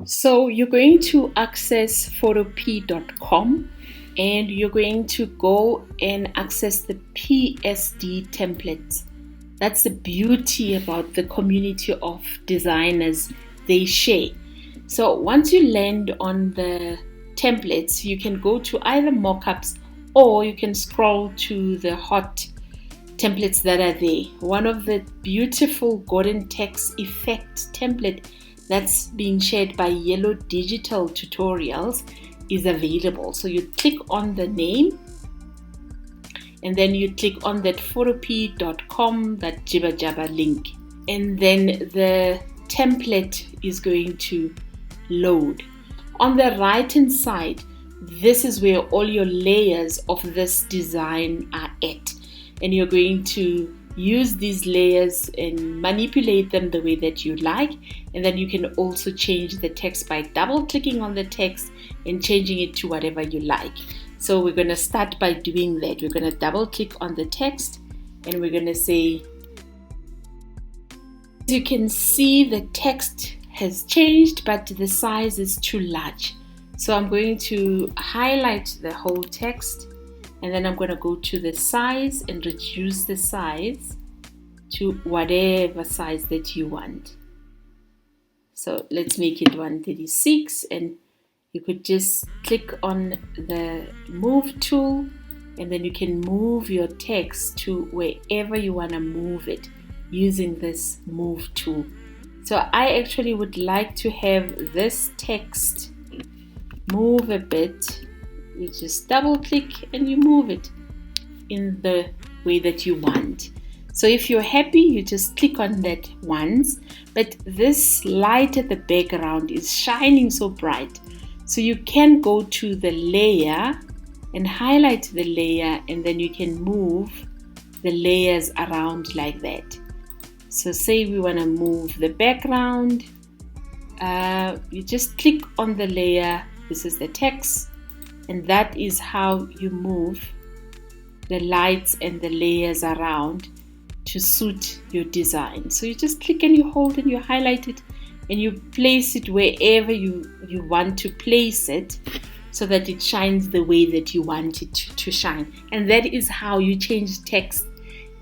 So you're going to access photopea.com and you're going to go and access the PSD templates. That's the beauty about the community of designers they share. So once you land on the templates, you can go to either mockups or you can scroll to the hot templates that are there. One of the beautiful golden text effect template that's being shared by Yellow Digital Tutorials is available. So you click on the name and then you click on that photopea.com, that jibba jabba link, and then the template is going to load. On the right hand side, this is where all your layers of this design are at, and you're going to use these layers and manipulate them the way that you like. And then you can also change the text by double clicking on the text and changing it to whatever you like. So we're going to start by doing that. We're going to double click on the text and we're going to say, as you can see, the text has changed, but the size is too large. So I'm going to highlight the whole text, and then I'm going to go to the size and reduce the size to whatever size that you want. So let's make it 136, and you could just click on the move tool and then you can move your text to wherever you want to move it using this move tool. So I actually would like to have this text move a bit. You just double click and you move it in the way that you want. So if you're happy, you just click on that once, but this light at the background is shining so bright. So you can go to the layer and highlight the layer, and then you can move the layers around like that. So say we want to move the background, you just click on the layer. This is the text, and that is how you move the lights and the layers around to suit your design. So you just click and you hold and you highlight it and you place it wherever you want to place it so that it shines the way that you want it to shine. And that is how you change text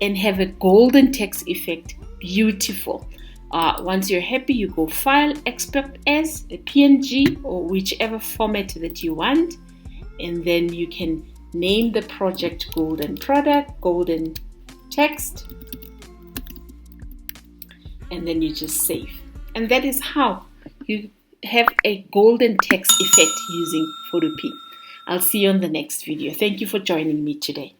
and have a golden text effect. Beautiful. Once you're happy, you go File, Export as a PNG or whichever format that you want, and then you can name the project Golden Product, Golden Text, and then you just save. And that is how you have a golden text effect using Photopea. I'll see you on the next video. Thank you for joining me today.